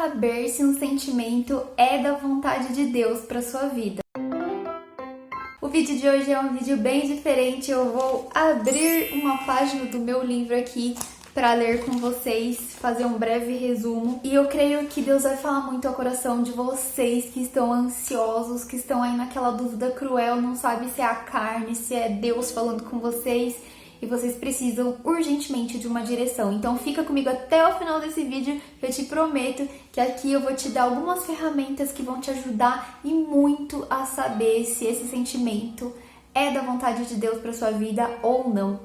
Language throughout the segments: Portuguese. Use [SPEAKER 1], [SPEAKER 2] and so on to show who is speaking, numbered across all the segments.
[SPEAKER 1] saber se um sentimento é da vontade de Deus para sua vida. O vídeo de hoje é um vídeo bem diferente. Eu vou abrir uma página do meu livro aqui para ler com vocês, fazer um breve resumo. E eu creio que Deus vai falar muito ao coração de vocês que estão ansiosos, que estão aí naquela dúvida cruel, não sabe se é a carne, se é Deus falando com vocês. E vocês precisam urgentemente de uma direção. Então fica comigo até o final desse vídeo, que eu te prometo que aqui eu vou te dar algumas ferramentas que vão te ajudar e muito a saber se esse sentimento é da vontade de Deus para sua vida ou não.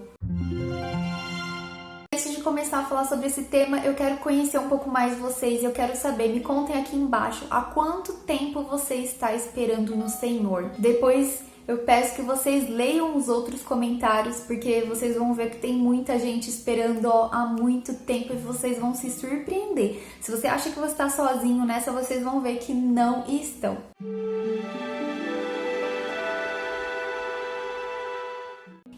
[SPEAKER 1] Antes de começar a falar sobre esse tema, eu quero conhecer um pouco mais vocês. Eu quero saber, me contem aqui embaixo, há quanto tempo você está esperando no Senhor? Depois eu peço que vocês leiam os outros comentários, porque vocês vão ver que tem muita gente esperando há muito tempo e vocês vão se surpreender. Se você acha que você está sozinho nessa, vocês vão ver que não estão.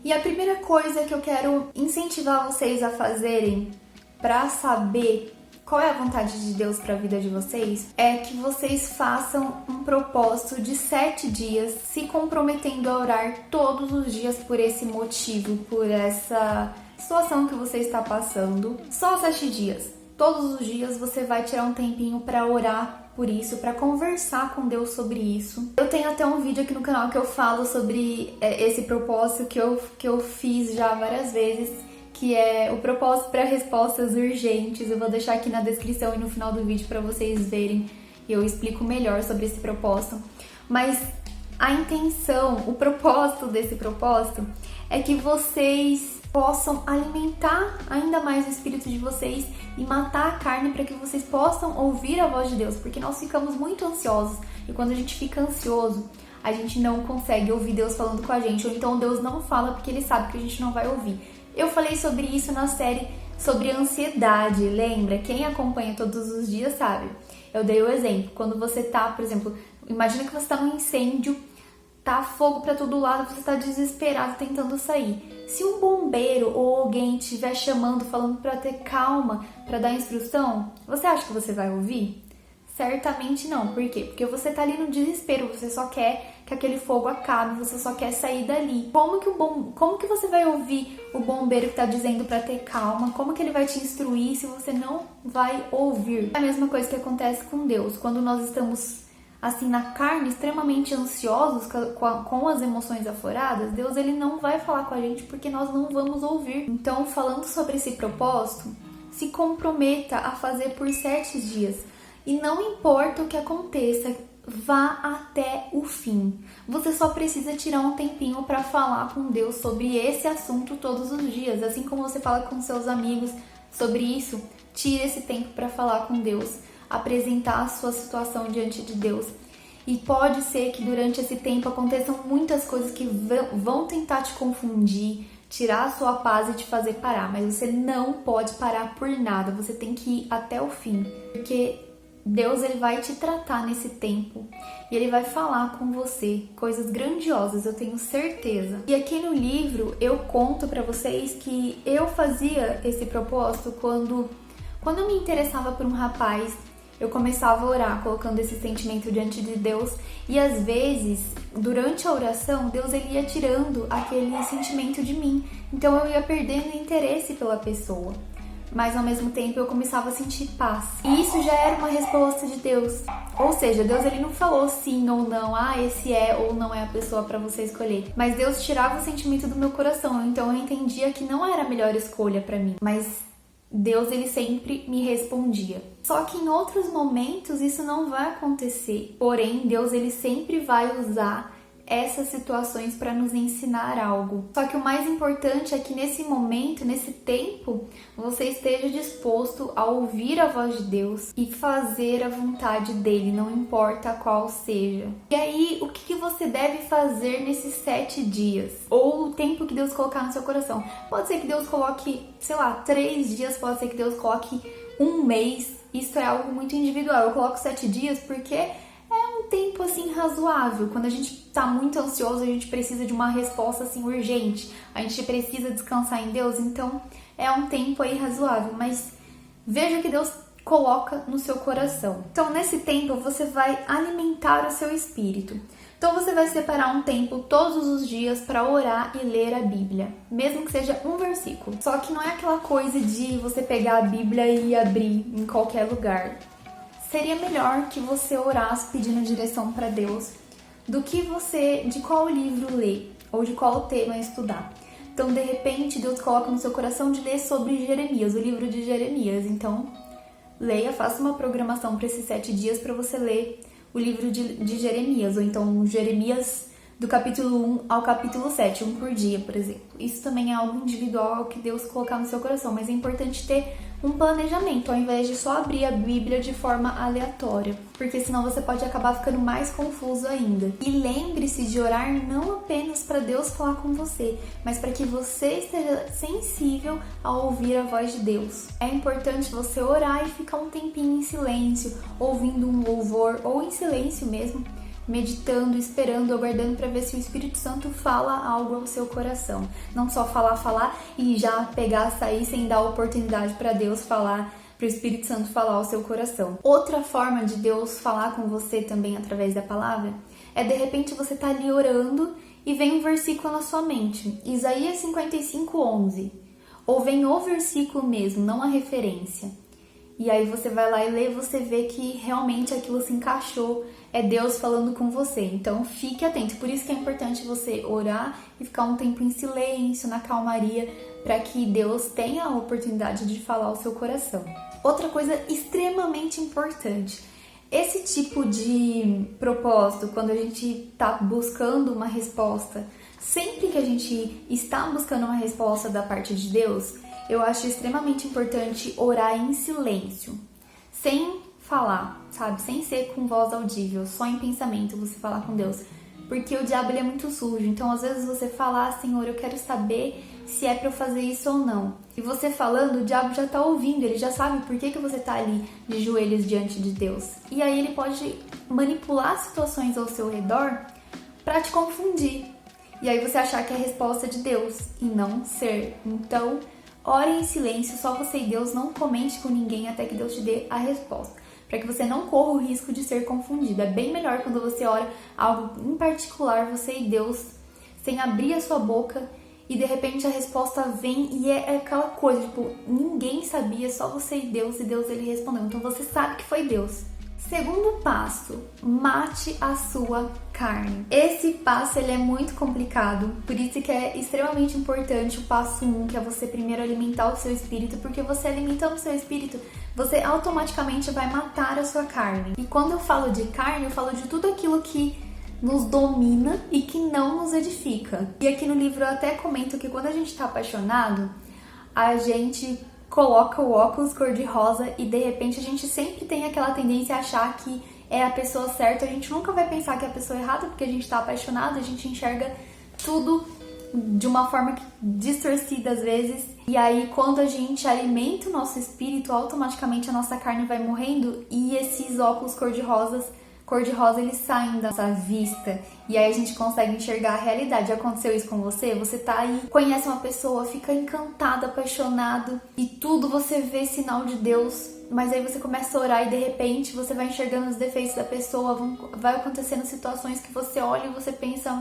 [SPEAKER 1] E a primeira coisa que eu quero incentivar vocês a fazerem para saber qual é a vontade de Deus para a vida de vocês é que vocês façam um propósito de 7 dias, se comprometendo a orar todos os dias por esse motivo, por essa situação que você está passando. Só 7 dias. Todos os dias você vai tirar um tempinho para orar por isso, para conversar com Deus sobre isso. Eu tenho até um vídeo aqui no canal que eu falo sobre esse propósito que eu fiz já várias vezes, que é o propósito para respostas urgentes. Eu vou deixar aqui na descrição e no final do vídeo para vocês verem. Eu explico melhor sobre esse propósito. Mas a intenção, o propósito desse propósito é que vocês possam alimentar ainda mais o espírito de vocês e matar a carne para que vocês possam ouvir a voz de Deus, porque nós ficamos muito ansiosos e quando a gente fica ansioso, a gente não consegue ouvir Deus falando com a gente, ou então Deus não fala porque Ele sabe que a gente não vai ouvir. Eu falei sobre isso na série sobre ansiedade, lembra? Quem acompanha todos os dias sabe. Eu dei o exemplo, quando você tá, por exemplo, imagina que você tá num incêndio, tá fogo pra todo lado, você tá desesperado tentando sair. Se um bombeiro ou alguém estiver chamando, falando pra ter calma, pra dar instrução, você acha que você vai ouvir? Certamente não. Por quê? Porque você tá ali no desespero, você só quer que aquele fogo acabe, você só quer sair dali. Como que você vai ouvir o bombeiro que tá dizendo pra ter calma? Como que ele vai te instruir se você não vai ouvir? É a mesma coisa que acontece com Deus. Quando nós estamos assim na carne, extremamente ansiosos, com as emoções afloradas, Deus ele não vai falar com a gente porque nós não vamos ouvir. Então, falando sobre esse propósito, se comprometa a fazer por 7 dias. E não importa o que aconteça, vá até o fim. Você só precisa tirar um tempinho para falar com Deus sobre esse assunto todos os dias. Assim como você fala com seus amigos sobre isso, tire esse tempo para falar com Deus, apresentar a sua situação diante de Deus. E pode ser que durante esse tempo aconteçam muitas coisas que vão tentar te confundir, tirar a sua paz e te fazer parar. Mas você não pode parar por nada, você tem que ir até o fim. Porque Deus ele vai te tratar nesse tempo e Ele vai falar com você coisas grandiosas, eu tenho certeza. E aqui no livro eu conto pra vocês que eu fazia esse propósito quando eu me interessava por um rapaz, eu começava a orar colocando esse sentimento diante de Deus e às vezes, durante a oração, Deus ele ia tirando aquele sentimento de mim, então eu ia perdendo interesse pela pessoa. Mas ao mesmo tempo eu começava a sentir paz. E isso já era uma resposta de Deus. Ou seja, Deus ele não falou sim ou não, esse é ou não é a pessoa para você escolher. Mas Deus tirava o sentimento do meu coração, então eu entendia que não era a melhor escolha para mim. Mas Deus ele sempre me respondia. Só que em outros momentos isso não vai acontecer. Porém, Deus ele sempre vai usar essas situações para nos ensinar algo. Só que o mais importante é que nesse momento, nesse tempo, você esteja disposto a ouvir a voz de Deus e fazer a vontade dele, não importa qual seja. E aí, o que você deve fazer nesses 7 dias? Ou o tempo que Deus colocar no seu coração. Pode ser que Deus coloque, 3 dias, pode ser que Deus coloque 1 mês. Isso é algo muito individual. Eu coloco 7 dias porque um tempo assim razoável. Quando a gente tá muito ansioso, a gente precisa de uma resposta assim urgente. A gente precisa descansar em Deus, então é um tempo aí razoável. Mas veja que Deus coloca no seu coração. Então, nesse tempo, você vai alimentar o seu espírito. Então, você vai separar um tempo todos os dias para orar e ler a Bíblia, mesmo que seja um versículo. Só que não é aquela coisa de você pegar a Bíblia e abrir em qualquer lugar. Seria melhor que você orasse pedindo direção para Deus do que de qual livro ler ou de qual tema estudar. Então, de repente, Deus coloca no seu coração de ler sobre Jeremias, o livro de Jeremias. Então, leia, faça uma programação para esses 7 dias para você ler o livro de Jeremias, ou então Jeremias do capítulo 1 ao capítulo 7, um por dia, por exemplo. Isso também é algo individual que Deus colocar no seu coração, mas é importante ter um planejamento, ao invés de só abrir a Bíblia de forma aleatória, porque senão você pode acabar ficando mais confuso ainda. E lembre-se de orar não apenas para Deus falar com você, mas para que você esteja sensível a ouvir a voz de Deus. É importante você orar e ficar um tempinho em silêncio, ouvindo um louvor ou em silêncio mesmo, meditando, esperando, aguardando para ver se o Espírito Santo fala algo ao seu coração. Não só falar e já pegar, sair sem dar oportunidade para Deus falar, para o Espírito Santo falar ao seu coração. Outra forma de Deus falar com você também através da palavra é de repente você tá ali orando e vem um versículo na sua mente. Isaías 55:11. Ou vem o versículo mesmo, não a referência. E aí você vai lá e lê e você vê que realmente aquilo se encaixou, é Deus falando com você. Então fique atento, por isso que é importante você orar e ficar um tempo em silêncio, na calmaria, para que Deus tenha a oportunidade de falar ao seu coração. Outra coisa extremamente importante, esse tipo de propósito, quando a gente está buscando uma resposta, sempre que a gente está buscando uma resposta da parte de Deus, eu acho extremamente importante orar em silêncio, sem falar, sabe? Sem ser com voz audível, só em pensamento você falar com Deus. Porque o diabo ele é muito sujo, então às vezes você fala, Senhor, eu quero saber se é pra eu fazer isso ou não. E você falando, o diabo já tá ouvindo, ele já sabe por que você tá ali de joelhos diante de Deus. E aí ele pode manipular situações ao seu redor pra te confundir. E aí você achar que é a resposta de Deus e não ser. Então, ore em silêncio, só você e Deus, não comente com ninguém até que Deus te dê a resposta, para que você não corra o risco de ser confundido. É bem melhor quando você ora algo em particular, você e Deus, sem abrir a sua boca, e de repente a resposta vem e é aquela coisa, tipo, ninguém sabia, só você e Deus ele respondeu. Então você sabe que foi Deus. Segundo passo, mate a sua carne. Esse passo ele é muito complicado, por isso que é extremamente importante o passo 1, que é você primeiro alimentar o seu espírito, porque você alimentando o seu espírito, você automaticamente vai matar a sua carne. E quando eu falo de carne, eu falo de tudo aquilo que nos domina e que não nos edifica. E aqui no livro eu até comento que quando a gente tá apaixonado, a gente coloca o óculos cor-de-rosa e de repente a gente sempre tem aquela tendência a achar que é a pessoa certa. A gente nunca vai pensar que é a pessoa errada, porque a gente tá apaixonado, a gente enxerga tudo de uma forma distorcida às vezes. E aí quando a gente alimenta o nosso espírito, automaticamente a nossa carne vai morrendo e esses óculos cor-de-rosa eles saem da nossa vista e aí a gente consegue enxergar a realidade. Já aconteceu isso com você? Você tá aí, conhece uma pessoa, fica encantado, apaixonado e tudo você vê sinal de Deus, mas aí você começa a orar e de repente você vai enxergando os defeitos da pessoa, vai acontecendo situações que você olha e você pensa,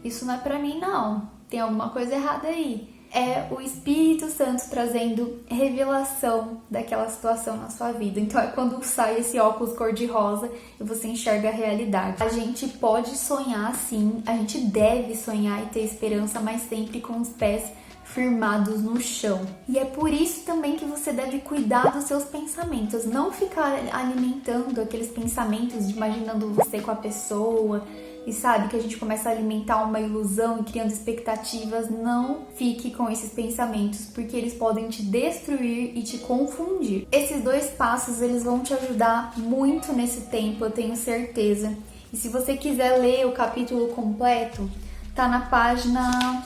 [SPEAKER 1] isso não é pra mim não, tem alguma coisa errada aí. É o Espírito Santo trazendo revelação daquela situação na sua vida. Então é quando sai esse óculos cor-de-rosa e você enxerga a realidade. A gente pode sonhar sim, a gente deve sonhar e ter esperança, mas sempre com os pés firmados no chão. E é por isso também que você deve cuidar dos seus pensamentos, não ficar alimentando aqueles pensamentos de imaginando você com a pessoa. E sabe, que a gente começa a alimentar uma ilusão e criando expectativas. Não fique com esses pensamentos, porque eles podem te destruir e te confundir. Esses 2 passos, eles vão te ajudar muito nesse tempo, eu tenho certeza. E se você quiser ler o capítulo completo, tá na página...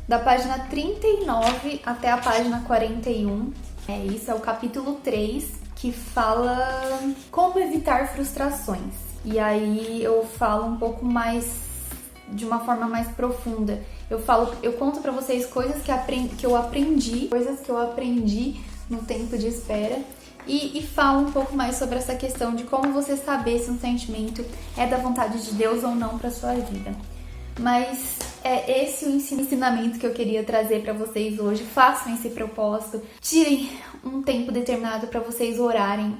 [SPEAKER 1] da página 39 até a página 41. Isso é o capítulo 3, que fala como evitar frustrações. E aí eu falo um pouco mais, de uma forma mais profunda. Eu conto pra vocês coisas que eu aprendi no tempo de espera. E fala um pouco mais sobre essa questão de como você saber se um sentimento é da vontade de Deus ou não para sua vida. Mas é esse o ensinamento que eu queria trazer para vocês hoje. Façam esse propósito, tirem um tempo determinado para vocês orarem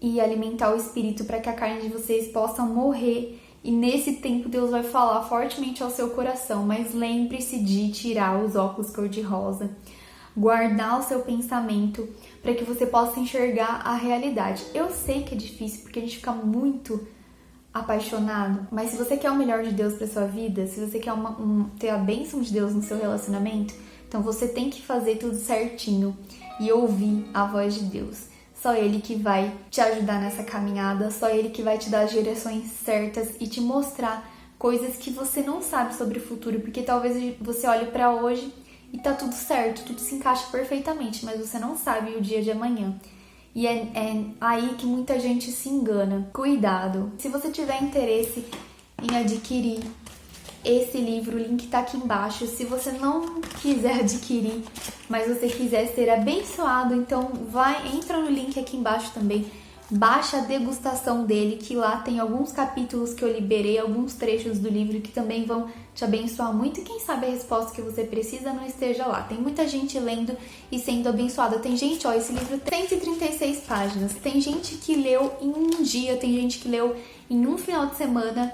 [SPEAKER 1] e alimentar o espírito para que a carne de vocês possa morrer. E nesse tempo Deus vai falar fortemente ao seu coração, mas lembre-se de tirar os óculos cor-de-rosa, guardar o seu pensamento para que você possa enxergar a realidade. Eu sei que é difícil porque a gente fica muito apaixonado, mas se você quer o melhor de Deus para sua vida, se você quer ter a bênção de Deus no seu relacionamento, então você tem que fazer tudo certinho e ouvir a voz de Deus. Só Ele que vai te ajudar nessa caminhada, só Ele que vai te dar as direções certas e te mostrar coisas que você não sabe sobre o futuro, porque talvez você olhe para hoje e tá tudo certo, tudo se encaixa perfeitamente, mas você não sabe o dia de amanhã. E é aí que muita gente se engana. Cuidado! Se você tiver interesse em adquirir esse livro, o link tá aqui embaixo. Se você não quiser adquirir, mas você quiser ser abençoado, então entra no link aqui embaixo também. Baixa a degustação dele, que lá tem alguns capítulos que eu liberei, alguns trechos do livro que também vão te abençoar muito. E quem sabe a resposta que você precisa não esteja lá. Tem muita gente lendo e sendo abençoada. Tem gente, esse livro tem 136 páginas. Tem gente que leu em um dia, tem gente que leu em um final de semana.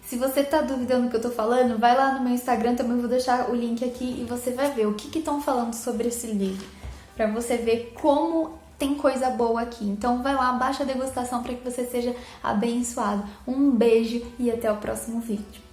[SPEAKER 1] Se você tá duvidando do que eu tô falando, vai lá no meu Instagram, também vou deixar o link aqui e você vai ver o que estão falando sobre esse livro, pra você ver como tem coisa boa aqui. Então vai lá, baixa a degustação para que você seja abençoado. Um beijo e até o próximo vídeo.